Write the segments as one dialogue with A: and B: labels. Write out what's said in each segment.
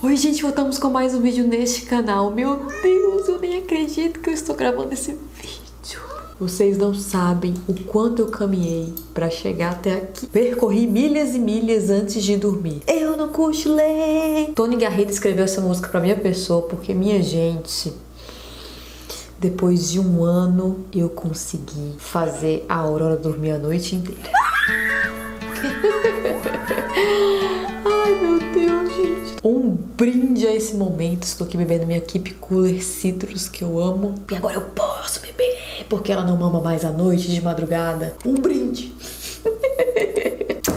A: Oi gente, voltamos com mais um vídeo neste canal. Meu Deus, eu nem acredito que eu estou gravando esse vídeo. Vocês não sabem o quanto eu caminhei pra chegar até aqui. Percorri milhas e milhas antes de dormir. Eu não cochilei. Tony Garrido escreveu essa música pra minha pessoa porque, minha gente, depois de um ano eu consegui fazer a Aurora dormir a noite inteira. Ai, meu Deus, gente. Um brinde a esse momento. Estou aqui bebendo minha Keep Cooler Citrus, que eu amo. E agora eu posso beber, porque ela não mama mais à noite, de madrugada. Um brinde.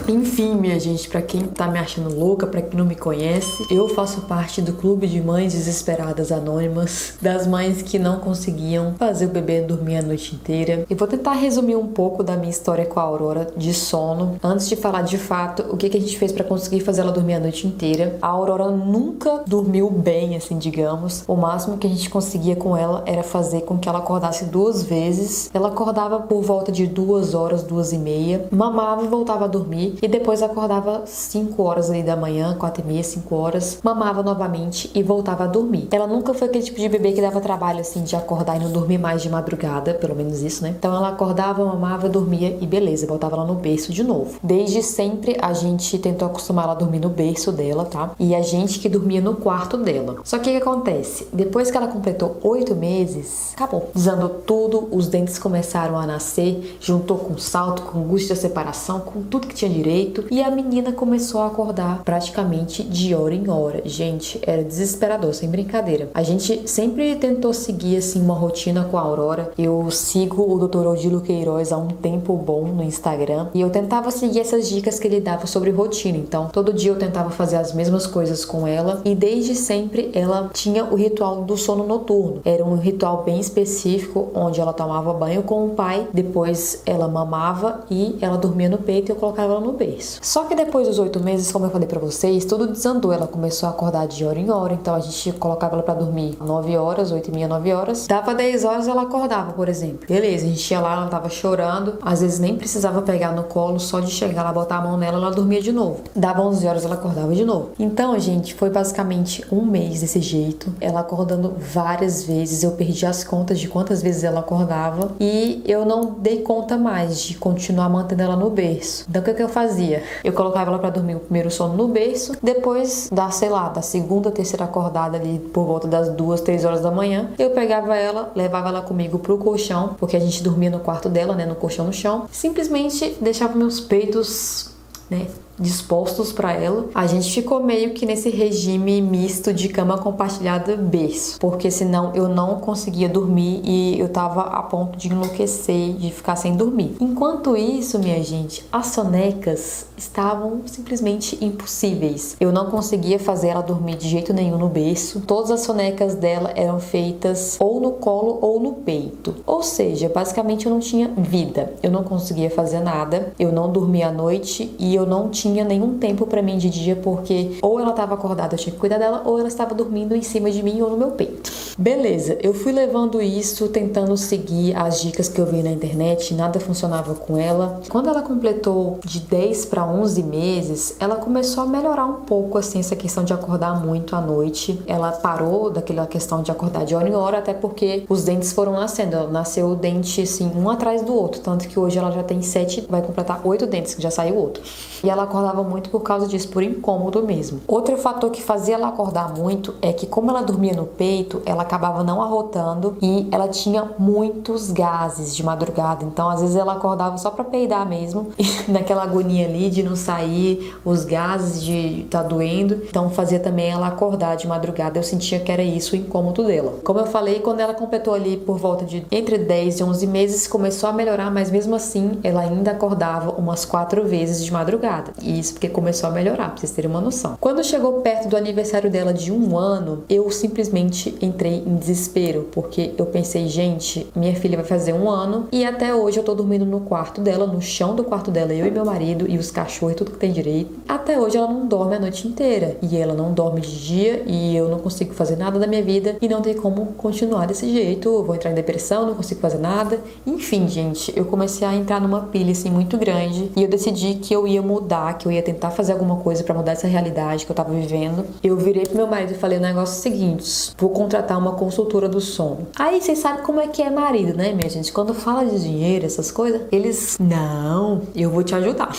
A: Enfim, minha gente, pra quem tá me achando louca, pra quem não me conhece, eu faço parte do clube de mães desesperadas anônimas, das mães que não conseguiam fazer o bebê dormir a noite inteira. E vou tentar resumir um pouco da minha história com a Aurora de sono, antes de falar de fato o que a gente fez pra conseguir fazer ela dormir a noite inteira. A Aurora nunca dormiu bem, assim, digamos. O máximo que a gente conseguia com ela era fazer com que ela acordasse 2 vezes. Ela acordava por volta de 2 horas, 2h30, mamava e voltava a dormir. E depois acordava 5 horas ali da manhã, 4h30, 5 horas, mamava novamente e voltava a dormir. Ela nunca foi aquele tipo de bebê que dava trabalho, assim, de acordar e não dormir mais de madrugada, pelo menos isso, né? Então ela acordava, mamava, dormia e beleza, voltava lá no berço de novo. Desde sempre a gente tentou acostumar ela a dormir no berço dela, tá? E a gente que dormia no quarto dela. Só que o que acontece? Depois que ela completou 8 meses, acabou. Desandou tudo, os dentes começaram a nascer, juntou com salto, com angústia da separação, com tudo que tinha direito. E a menina começou a acordar praticamente de hora em hora. Gente, era desesperador, sem brincadeira. A gente sempre tentou seguir, assim, uma rotina com a Aurora. Eu sigo o Dr. Odilo Queiroz há um tempo bom no Instagram. E eu tentava seguir essas dicas que ele dava sobre rotina. Então, todo dia eu tentava fazer as mesmas coisas com ela. E desde sempre ela tinha o ritual do sono noturno. Era um ritual bem específico, onde ela tomava banho com o pai. Depois ela mamava e ela dormia no peito e eu colocava ela no berço. Só que depois dos 8 meses, como eu falei pra vocês, tudo desandou. Ela começou a acordar de hora em hora, então a gente colocava ela pra dormir 9 horas, 8h30, 9 horas. Dava 10 horas, ela acordava, por exemplo. Beleza, a gente ia lá, ela tava chorando, às vezes nem precisava pegar no colo, só de chegar lá, botar a mão nela, ela dormia de novo. Dava 11 horas, ela acordava de novo. Então, gente, foi basicamente um mês desse jeito, ela acordando várias vezes. Eu perdi as contas de quantas vezes ela acordava e eu não dei conta mais de continuar mantendo ela no berço. Então, o que eu fazia? Eu colocava ela pra dormir o primeiro sono no berço, depois da, sei lá, da segunda, terceira acordada ali por volta das 2, 3 horas da manhã, eu pegava ela, levava ela comigo pro colchão, porque a gente dormia no quarto dela, né, no colchão no chão, simplesmente deixava meus peitos, né, dispostos para ela. A gente ficou meio que nesse regime misto de cama compartilhada berço, porque senão eu não conseguia dormir e eu tava a ponto de enlouquecer, de ficar sem dormir. Enquanto isso, minha gente, as sonecas estavam simplesmente impossíveis. Eu não conseguia fazer ela dormir de jeito nenhum no berço. Todas as sonecas dela eram feitas ou no colo ou no peito. Ou seja, basicamente eu não tinha vida. Eu não conseguia fazer nada. Eu não dormia à noite e eu não tinha nenhum tempo pra mim de dia, porque ou ela tava acordada, eu tinha que cuidar dela, ou ela estava dormindo em cima de mim ou no meu peito. Beleza, eu fui levando isso, tentando seguir as dicas que eu vi na internet, nada funcionava com ela. Quando ela completou de 10 para 11 meses, ela começou a melhorar um pouco, assim, essa questão de acordar muito à noite. Ela parou daquela questão de acordar de hora em hora, até porque os dentes foram nascendo. Ela nasceu o dente, assim, um atrás do outro, tanto que hoje ela já tem 7, vai completar 8 dentes, que já saiu outro. E ela acordava muito por causa disso, por incômodo mesmo. Outro fator que fazia ela acordar muito é que, como ela dormia no peito, ela acabava não arrotando e ela tinha muitos gases de madrugada. Então, às vezes ela acordava só pra peidar mesmo, e naquela agonia ali de não sair, os gases de tá doendo. Então, fazia também ela acordar de madrugada. Eu sentia que era isso o incômodo dela. Como eu falei, quando ela completou ali por volta de entre 10 e 11 meses, começou a melhorar, mas mesmo assim, ela ainda acordava umas 4 vezes de madrugada. E isso porque começou a melhorar, pra vocês terem uma noção. Quando chegou perto do aniversário dela de 1 ano, eu simplesmente entrei entrei em desespero, porque eu pensei, gente, minha filha vai fazer 1 ano e até hoje eu tô dormindo no quarto dela, no chão do quarto dela, eu e meu marido e os cachorros e tudo que tem direito. Até hoje ela não dorme a noite inteira e ela não dorme de dia e eu não consigo fazer nada da minha vida e não tem como continuar desse jeito. Eu vou entrar em depressão, não consigo fazer nada. Enfim, gente, eu comecei a entrar numa pilha assim muito grande e eu decidi que eu ia mudar, que eu ia tentar fazer alguma coisa pra mudar essa realidade que eu tava vivendo. Eu virei pro meu marido e falei o negócio seguinte: vou contratar uma consultora do sono. Aí vocês sabem como é que é marido, né, minha gente? Quando fala de dinheiro, essas coisas, eles, não, eu vou te ajudar.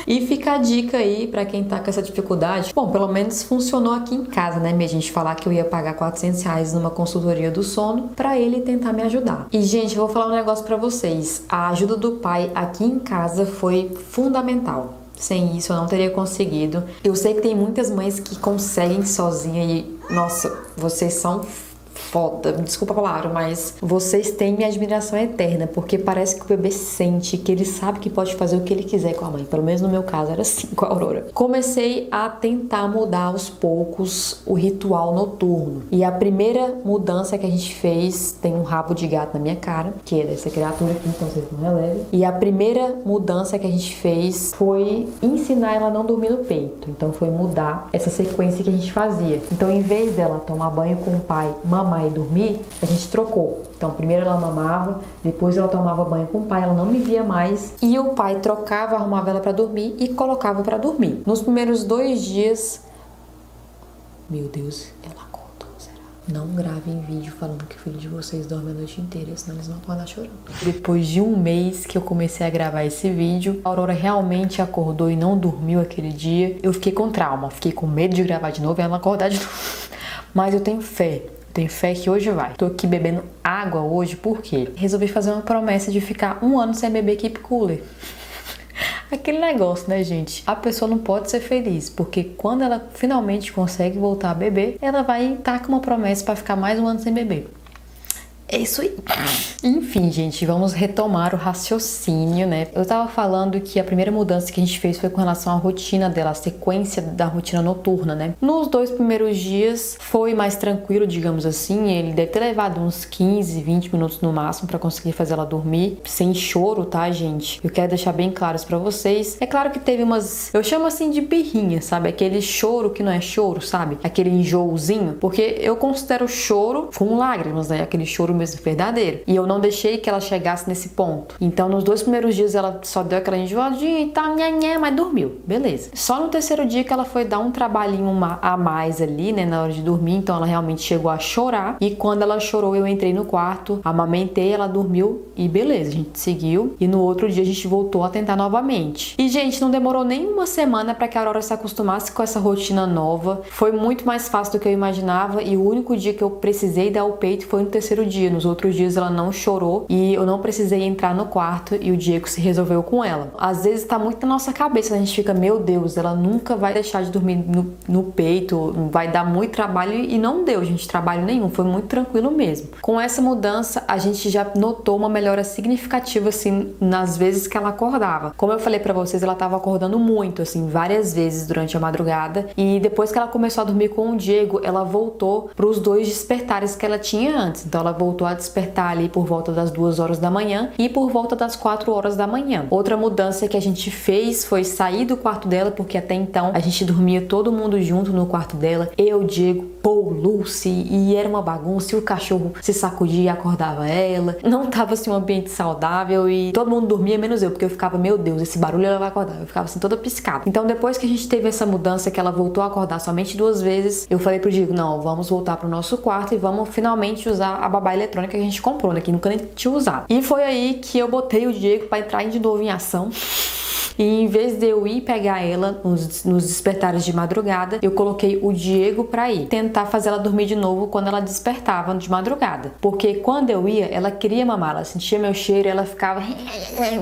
A: E fica a dica aí pra quem tá com essa dificuldade. Bom, pelo menos funcionou aqui em casa, né, minha gente? Falar que eu ia pagar R$400 numa consultoria do sono pra ele tentar me ajudar. E, gente, eu vou falar um negócio pra vocês. A ajuda do pai aqui em casa foi fundamental. Sem isso eu não teria conseguido. Eu sei que tem muitas mães que conseguem sozinha e, nossa, vocês são foda, desculpa a palavra, mas vocês têm minha admiração eterna, porque parece que o bebê sente que ele sabe que pode fazer o que ele quiser com a mãe. Pelo menos no meu caso era assim com a Aurora. Comecei a tentar mudar aos poucos o ritual noturno. E a primeira mudança que a gente fez, tem um rabo de gato na minha cara, que é dessa criatura aqui, então vocês não relevem. E a primeira mudança que a gente fez foi ensinar ela a não dormir no peito. Então foi mudar essa sequência que a gente fazia. Então, em vez dela tomar banho com o pai, mamar e dormir, a gente trocou. Então, primeiro ela mamava, depois ela tomava banho com o pai, ela não me via mais, e o pai trocava, arrumava ela pra dormir e colocava pra dormir. Nos primeiros 2 dias, meu Deus, ela acordou, será? Não gravem vídeo falando que o filho de vocês dorme a noite inteira, senão eles vão acordar chorando. Depois de 1 mês que eu comecei a gravar esse vídeo, a Aurora realmente acordou e não dormiu aquele dia. Eu fiquei com trauma, fiquei com medo de gravar de novo e ela acordar de novo. Mas eu tenho fé. Tenho fé que hoje vai. Tô aqui bebendo água hoje, por quê? Resolvi fazer uma promessa de ficar 1 ano sem beber Keep Cooler. Aquele negócio, né, gente? A pessoa não pode ser feliz, porque quando ela finalmente consegue voltar a beber, ela vai estar com uma promessa para ficar mais 1 ano sem beber. É isso aí. Enfim, gente, vamos retomar o raciocínio, né? Eu tava falando que a primeira mudança que a gente fez foi com relação à rotina dela, a sequência da rotina noturna, né? Nos 2 primeiros dias foi mais tranquilo, digamos assim. Ele deve ter levado uns 15, 20 minutos no máximo pra conseguir fazer ela dormir, sem choro, tá, gente? Eu quero deixar bem claro isso pra vocês. É claro que teve umas, eu chamo assim de birrinha, sabe? Aquele choro que não é choro, sabe? Aquele enjoozinho, porque eu considero choro com lágrimas, né? Aquele choro mesmo verdadeiro. E eu não deixei que ela chegasse nesse ponto. Então, nos 2 primeiros dias ela só deu aquela enjoadinha e tal, mas dormiu. Beleza. Só no 3º dia que ela foi dar um trabalhinho a mais ali, né, na hora de dormir. Então, ela realmente chegou a chorar. E quando ela chorou, eu entrei no quarto, amamentei, ela dormiu e beleza, a gente seguiu. E no outro dia a gente voltou a tentar novamente. E, gente, não demorou nem 1 semana para que a Aurora se acostumasse com essa rotina nova. Foi muito mais fácil do que eu imaginava. E o único dia que eu precisei dar o peito foi no 3º dia. Nos outros dias ela não chorou e eu não precisei entrar no quarto e o Diego se resolveu com ela. Às vezes tá muito na nossa cabeça, a gente fica, meu Deus, ela nunca vai deixar de dormir no peito, vai dar muito trabalho, e não deu, gente, trabalho nenhum, foi muito tranquilo mesmo. Com essa mudança, a gente já notou uma melhora significativa, assim, nas vezes que ela acordava. Como eu falei pra vocês, ela tava acordando muito, assim, várias vezes durante a madrugada, e depois que ela começou a dormir com o Diego, ela voltou pros 2 despertares que ela tinha antes. Então ela voltou a despertar ali por volta das 2 horas da manhã e por volta das 4 horas da manhã. Outra mudança que a gente fez foi sair do quarto dela, porque até então a gente dormia todo mundo junto no quarto dela, eu, Diego, Paul, Lucy, e era uma bagunça, e o cachorro se sacudia e acordava ela. Não tava assim um ambiente saudável e todo mundo dormia menos eu, porque eu ficava, meu Deus, esse barulho ela vai acordar. Eu ficava assim toda piscada. Então depois que a gente teve essa mudança, que ela voltou a acordar somente 2 vezes, eu falei pro Diego, não, vamos voltar pro nosso quarto e vamos finalmente usar a babá eletrônica que a gente comprou, né, que nunca nem tinha usado. E foi aí que eu botei o Diego pra entrar de novo em ação. E em vez de eu ir pegar ela nos despertares de madrugada, eu coloquei o Diego pra ir tentar fazer ela dormir de novo quando ela despertava de madrugada. Porque quando eu ia, ela queria mamar, ela sentia meu cheiro, ela ficava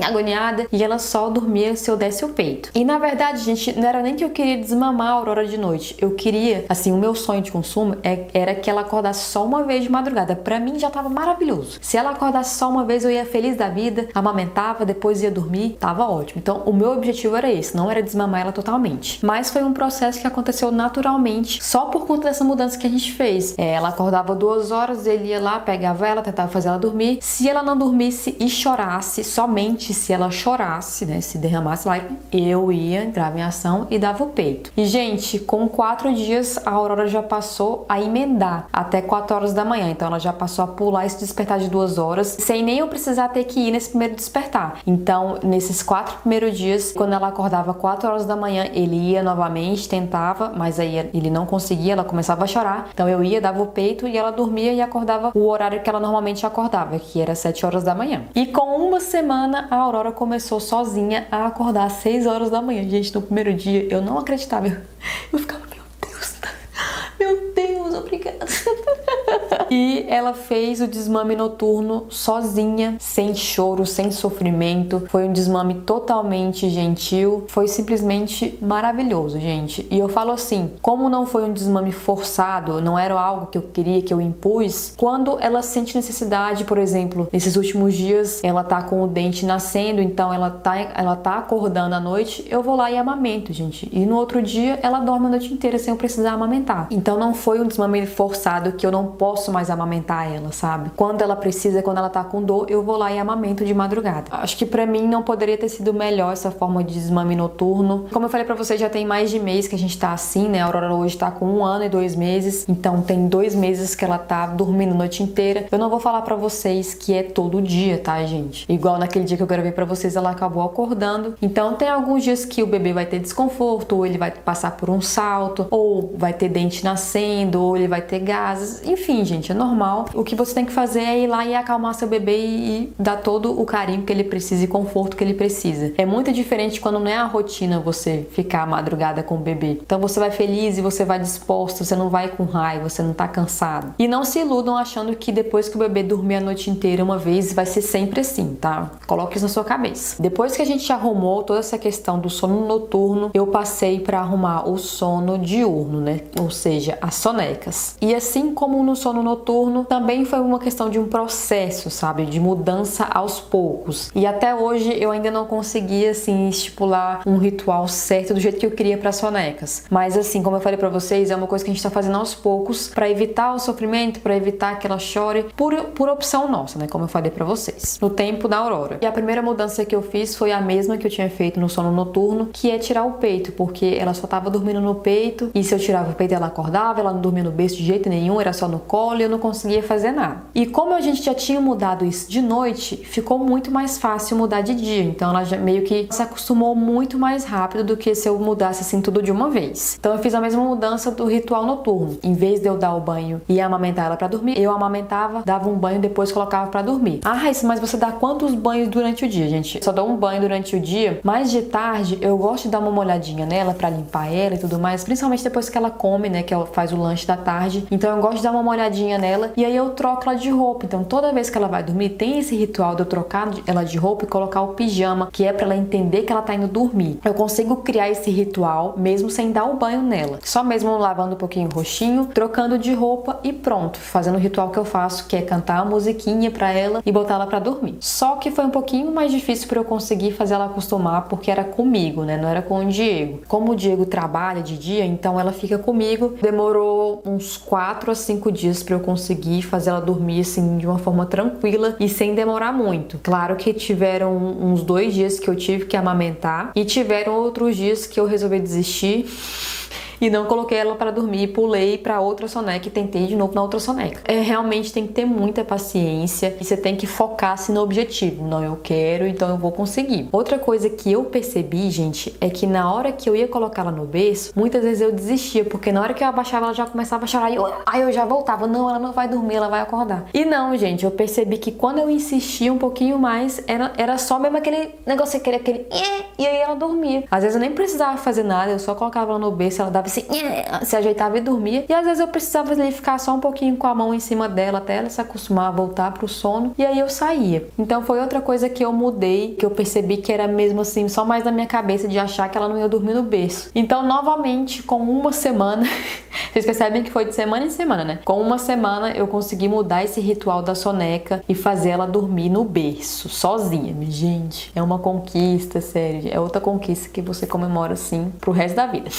A: agoniada e ela só dormia se eu desse o peito. E na verdade, gente, não era nem que eu queria desmamar a Aurora de noite. Eu queria, assim, o meu sonho de consumo era que ela acordasse só uma vez de madrugada. Pra mim já tava maravilhoso. Se ela acordasse só uma vez, eu ia feliz da vida, amamentava, depois ia dormir, tava ótimo. Então, o meu meu objetivo era esse, não era desmamar ela totalmente. Mas foi um processo que aconteceu naturalmente, só por conta dessa mudança que a gente fez. Ela acordava 2 horas, ele ia lá, pegava ela, tentava fazer ela dormir. Se ela não dormisse e chorasse, somente se ela chorasse, né, se derramasse lá, eu ia, entrava em ação e dava o peito. E, gente, com 4 dias, a Aurora já passou a emendar até 4 horas da manhã. Então, ela já passou a pular esse despertar de 2 horas, sem nem eu precisar ter que ir nesse primeiro despertar. Então, nesses 4 primeiros dias, quando ela acordava 4 horas da manhã, ele ia novamente, tentava, mas aí ele não conseguia, ela começava a chorar. Então, eu ia, dava o peito e ela dormia e acordava o horário que ela normalmente acordava, que era 7 horas da manhã. E com uma semana, a Aurora começou sozinha a acordar às 6 horas da manhã. Gente, no primeiro dia, eu não acreditava. Eu ficava, meu Deus, obrigada. E ela fez o desmame noturno sozinha, sem choro, sem sofrimento. Foi um desmame totalmente gentil. Foi simplesmente maravilhoso, gente. E eu falo assim, como não foi um desmame forçado, não era algo que eu queria, que eu impus, quando ela sente necessidade, por exemplo, nesses últimos dias, ela tá com o dente nascendo, então ela tá acordando à noite, eu vou lá e amamento, gente. E no outro dia, ela dorme a noite inteira sem eu precisar amamentar. Então não foi um desmame forçado que eu não posso mais amamentar ela, sabe? Quando ela precisa, quando ela tá com dor, eu vou lá e amamento de madrugada. Acho que pra mim não poderia ter sido melhor essa forma de desmame noturno. Como eu falei pra vocês, já tem mais de mês que a gente tá assim, né? A Aurora hoje tá com 1 ano e 2 meses, então tem 2 meses que ela tá dormindo a noite inteira. Eu não vou falar pra vocês que é todo dia, tá, gente? Igual naquele dia que eu gravei pra vocês, ela acabou acordando. Então tem alguns dias que o bebê vai ter desconforto, ou ele vai passar por um salto, ou vai ter dente nascendo, ou ele vai ter gases. Enfim, gente, é normal. O que você tem que fazer é ir lá e acalmar seu bebê e dar todo o carinho que ele precisa e conforto que ele precisa. É muito diferente quando não é a rotina você ficar à madrugada com o bebê. Então você vai feliz e você vai disposto, você não vai com raiva, você não tá cansado. E não se iludam achando que depois que o bebê dormir a noite inteira uma vez, vai ser sempre assim, tá? Coloque isso na sua cabeça. Depois que a gente arrumou toda essa questão do sono noturno, eu passei para arrumar o sono diurno, né? Ou seja, as sonecas. E assim como no sono noturno, também foi uma questão de um processo, sabe? De mudança aos poucos. E até hoje eu ainda não consegui, assim, estipular um ritual certo do jeito que eu queria para sonecas. Mas assim, como eu falei para vocês, é uma coisa que a gente tá fazendo aos poucos para evitar o sofrimento, para evitar que ela chore, por opção nossa, né? Como eu falei para vocês. No tempo da Aurora. E a primeira mudança que eu fiz foi a mesma que eu tinha feito no sono noturno, que é tirar o peito, porque ela só tava dormindo no peito, e se eu tirava o peito ela acordava, ela não dormia no berço de jeito nenhum, era só no colo e eu não conseguia fazer nada. E como a gente já tinha mudado isso de noite, ficou muito mais fácil mudar de dia. Então ela já meio que se acostumou muito mais rápido do que se eu mudasse assim tudo de uma vez. Então eu fiz a mesma mudança do ritual noturno. Em vez de eu dar o banho e amamentar ela pra dormir, eu amamentava, dava um banho e depois colocava pra dormir. Ah, Raíssa, mas você dá quantos banhos durante o dia, gente? Eu só dou um banho durante o dia, mas de tarde eu gosto de dar uma molhadinha nela pra limpar ela e tudo mais, principalmente depois que ela come, né, que ela faz o lanche da tarde. Então eu gosto de dar uma molhadinha nela e aí eu troco ela de roupa. Então toda vez que ela vai dormir, tem esse ritual de eu trocar ela de roupa e colocar o pijama, que é pra ela entender que ela tá indo dormir. Eu consigo criar esse ritual mesmo sem dar o banho nela. Só mesmo lavando um pouquinho o rostinho, trocando de roupa e pronto. Fazendo o ritual que eu faço, que é cantar a musiquinha pra ela e botar ela pra dormir. Só que foi um pouquinho mais difícil pra eu conseguir fazer ela acostumar, porque era comigo, né? Não era com o Diego. Como o Diego trabalha de dia, então ela fica comigo. Demorou uns 4 a 5 dias pra eu conseguir fazer ela dormir assim de uma forma tranquila e sem demorar muito. Claro que tiveram uns 2 dias que eu tive que amamentar e tiveram outros dias que eu resolvi desistir e não coloquei ela para dormir, pulei para outra soneca e tentei de novo na outra soneca. Realmente tem que ter muita paciência e você tem que focar assim no objetivo. Não, eu quero, então eu vou conseguir. Outra coisa que eu percebi, gente, é que na hora que eu ia colocar ela no berço, muitas vezes eu desistia, porque na hora que eu abaixava ela já começava a chorar e eu já voltava. Não, ela não vai dormir, ela vai acordar. E não, gente, eu percebi que quando eu insistia um pouquinho mais, era só mesmo aquele negócio, aquele e aí ela dormia. Às vezes eu nem precisava fazer nada, eu só colocava ela no berço, ela dava assim, se ajeitava e dormia. E às vezes eu precisava ali ficar só um pouquinho com a mão em cima dela até ela se acostumar a voltar pro sono. E aí eu saía. Então foi outra coisa que eu mudei, que eu percebi que era mesmo assim, só mais na minha cabeça de achar que ela não ia dormir no berço. Então novamente, com uma semana, Vocês percebem que foi de semana em semana, né? Com uma semana eu consegui mudar esse ritual da soneca e fazer ela dormir no berço, sozinha. Gente, é uma conquista, sério. É outra conquista que você comemora, assim, pro resto da vida.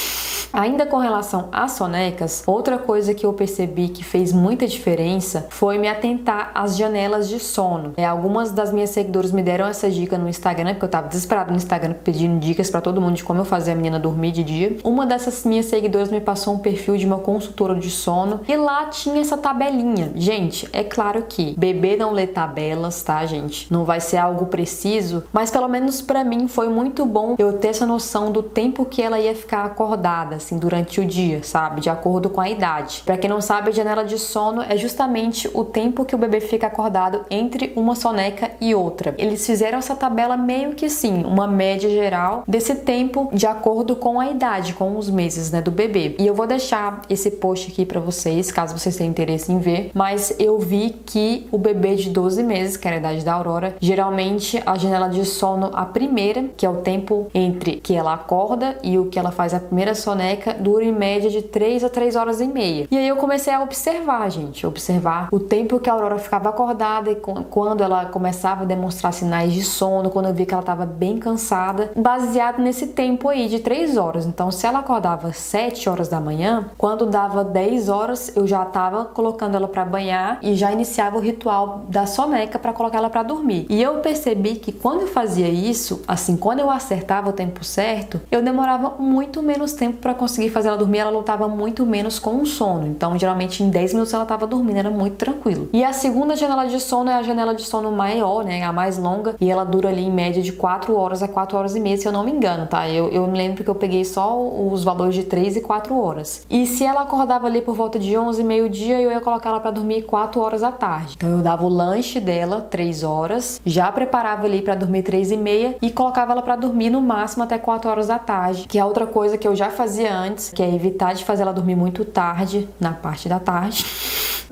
A: Ainda com relação às sonecas, outra coisa que eu percebi que fez muita diferença foi me atentar às janelas de sono. Algumas das minhas seguidoras me deram essa dica no Instagram, porque eu tava desesperada no Instagram pedindo dicas pra todo mundo de como eu fazer a menina dormir de dia. Uma dessas minhas seguidoras me passou um perfil de uma consultora de sono e lá tinha essa tabelinha. Gente, é claro que bebê não lê tabelas, tá, gente? Não vai ser algo preciso, mas pelo menos pra mim foi muito bom eu ter essa noção do tempo que ela ia ficar acordada, assim, durante o dia, sabe? De acordo com a idade. Pra quem não sabe, a janela de sono é justamente o tempo que o bebê fica acordado entre uma soneca e outra. Eles fizeram essa tabela meio que assim, uma média geral desse tempo de acordo com a idade, com os meses, né, do bebê. E eu vou deixar esse post aqui pra vocês, caso vocês tenham interesse em ver, mas eu vi que o bebê de 12 meses, que era a idade da Aurora, geralmente a janela de sono, a primeira, que é o tempo entre que ela acorda e o que ela faz a primeira soneca, dura em média de 3 a 3 horas e meia. E aí eu comecei a observar, gente, observar o tempo que a Aurora ficava acordada e quando ela começava a demonstrar sinais de sono, quando eu vi que ela estava bem cansada, baseado nesse tempo aí de 3 horas. Então, se ela acordava 7 horas da manhã, quando dava 10 horas, eu já estava colocando ela para banhar e já iniciava o ritual da soneca para colocar ela para dormir. E eu percebi que quando eu fazia isso, assim, quando eu acertava o tempo certo, eu demorava muito menos tempo para conseguir fazer ela dormir, ela lutava muito menos com o sono. Então, geralmente em 10 minutos ela estava dormindo, era muito tranquilo. E a segunda janela de sono é a janela de sono maior, né, a mais longa, e ela dura ali em média de 4 horas a 4 horas e meia, se eu não me engano, tá? Eu me lembro que eu peguei só os valores de 3 e 4 horas. E se ela acordava ali por volta de 11, meio-dia, eu ia colocar ela para dormir 4 horas da tarde. Então eu dava o lanche dela 3 horas, já preparava ali para dormir 3 e meia e colocava ela para dormir no máximo até 4 horas da tarde, que é outra coisa que eu já fazia antes, que é evitar de fazer ela dormir muito tarde, na parte da tarde,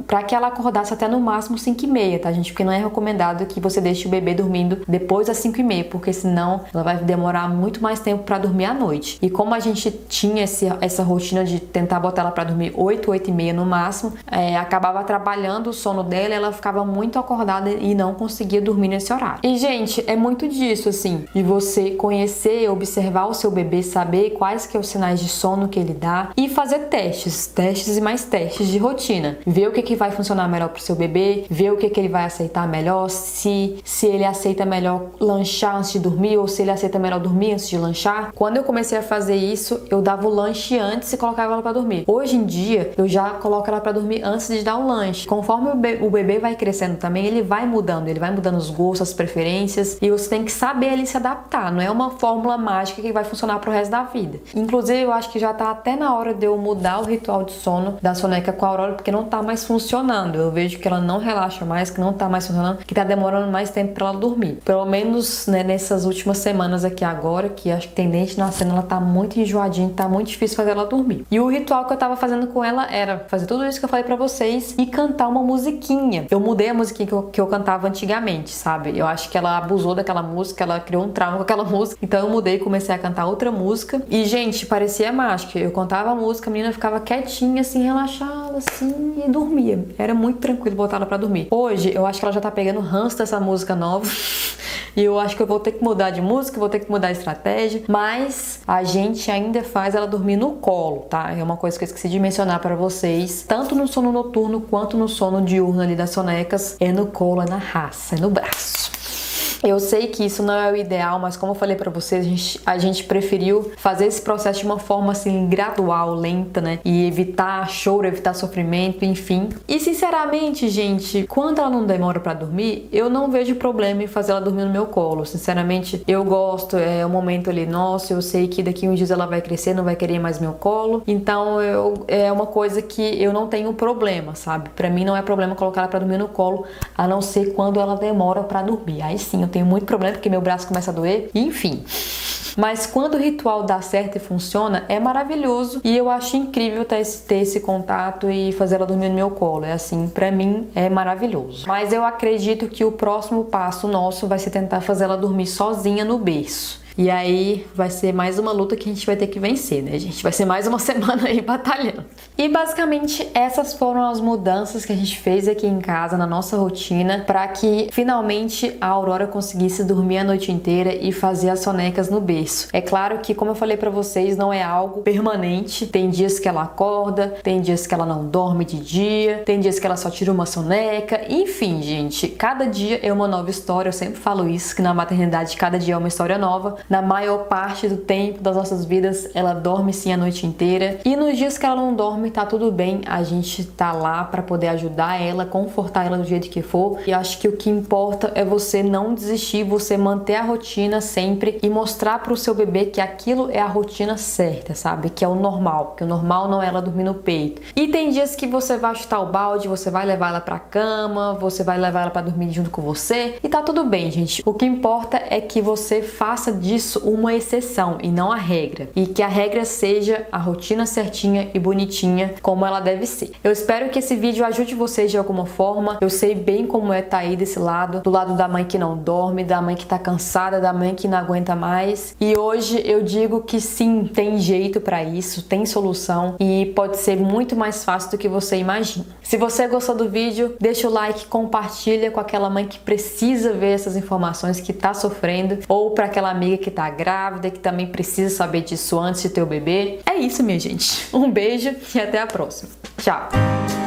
A: para que ela acordasse até no máximo 5 e meia, tá, gente? Porque não é recomendado que você deixe o bebê dormindo depois das 5 e meia, porque senão ela vai demorar muito mais tempo para dormir à noite. E como a gente tinha essa rotina de tentar botar ela para dormir 8, 8 e meia no máximo, acabava atrapalhando o sono dela e ela ficava muito acordada e não conseguia dormir nesse horário. E, gente, é muito disso, assim, de você conhecer, observar o seu bebê, saber quais que são os sinais de sono que ele dá e fazer testes e mais testes de rotina. Ver o que vai funcionar melhor pro seu bebê, ver o que ele vai aceitar melhor, se ele aceita melhor lanchar antes de dormir ou se ele aceita melhor dormir antes de lanchar. Quando eu comecei a fazer isso, eu dava o lanche antes e colocava ela pra dormir. Hoje em dia, eu já coloco ela pra dormir antes de dar o lanche. Conforme o bebê vai crescendo também, ele vai mudando os gostos, as preferências, e você tem que saber ali se adaptar. Não é uma fórmula mágica que vai funcionar pro resto da vida. Inclusive, eu acho que já tá até na hora de eu mudar o ritual de sono da soneca com a Aurora, porque não tá mais funcionando. Eu vejo que ela não relaxa mais, que não tá mais funcionando, que tá demorando mais tempo pra ela dormir. Pelo menos, né, nessas últimas semanas aqui agora, que acho que tem dente nascendo, ela tá muito enjoadinha, tá muito difícil fazer ela dormir. E o ritual que eu tava fazendo com ela era fazer tudo isso que eu falei pra vocês e cantar uma musiquinha. Eu mudei a musiquinha que eu cantava antigamente, sabe? Eu acho que ela abusou daquela música, ela criou um trauma com aquela música, então eu mudei e comecei a cantar outra música. E, gente, parecia mágica. Eu cantava a música, a menina ficava quietinha, assim, relaxada, assim, e dormia. Era muito tranquilo botar ela pra dormir. Hoje, eu acho que ela já tá pegando ranço dessa música nova. E eu acho que eu vou ter que mudar de música, vou ter que mudar a estratégia. Mas a gente ainda faz ela dormir no colo, tá? É uma coisa que eu esqueci de mencionar pra vocês. Tanto no sono noturno quanto no sono diurno ali das sonecas. É no colo, é na raça, é no braço. Eu sei que isso não é o ideal, mas como eu falei pra vocês, a gente preferiu fazer esse processo de uma forma assim gradual, lenta, né? E evitar choro, evitar sofrimento, enfim. E sinceramente, gente, quando ela não demora pra dormir, eu não vejo problema em fazer ela dormir no meu colo. Sinceramente, eu gosto, é um momento ali, nossa, eu sei que daqui uns dias ela vai crescer, não vai querer mais meu colo. Então, é uma coisa que eu não tenho problema, sabe? Pra mim não é problema colocar ela pra dormir no colo, a não ser quando ela demora pra dormir. Aí sim, eu tenho muito problema porque meu braço começa a doer, enfim. Mas quando o ritual dá certo e funciona, é maravilhoso e eu acho incrível ter esse contato e fazer ela dormir no meu colo. É assim, pra mim é maravilhoso. Mas eu acredito que o próximo passo nosso vai ser tentar fazer ela dormir sozinha no berço. E aí vai ser mais uma luta que a gente vai ter que vencer, né, gente? Vai ser mais uma semana aí batalhando. E basicamente essas foram as mudanças que a gente fez aqui em casa, na nossa rotina, para que finalmente a Aurora conseguisse dormir a noite inteira e fazer as sonecas no berço. É claro que, como eu falei para vocês, não é algo permanente. Tem dias que ela acorda, tem dias que ela não dorme de dia, tem dias que ela só tira uma soneca. Enfim, gente, cada dia é uma nova história. Eu sempre falo isso, que na maternidade cada dia é uma história nova. Na maior parte do tempo das nossas vidas, ela dorme sim a noite inteira. E nos dias que ela não dorme, tá tudo bem. A gente tá lá para poder ajudar ela, confortar ela do jeito que for. E acho que o que importa é você não desistir, você manter a rotina sempre e mostrar pro seu bebê que aquilo é a rotina certa, sabe? Que é o normal, que o normal não é ela dormir no peito. E tem dias que você vai chutar o balde, você vai levar ela pra cama, você vai levar ela pra dormir junto com você e tá tudo bem, gente. O que importa é que você faça disso uma exceção e não a regra. E que a regra seja a rotina certinha e bonitinha como ela deve ser. Eu espero que esse vídeo ajude vocês de alguma forma. Eu sei bem como é estar aí desse lado, do lado da mãe que não dorme, da mãe que tá cansada, da mãe que não aguenta mais. E hoje eu digo que sim, tem jeito pra isso, tem solução e pode ser muito mais fácil do que você imagina. Se você gostou do vídeo, deixa o like, compartilha com aquela mãe que precisa ver essas informações, que tá sofrendo, ou para aquela amiga que tá grávida, que também precisa saber disso antes de ter o bebê. É isso, minha gente. Um beijo e até a próxima. Tchau!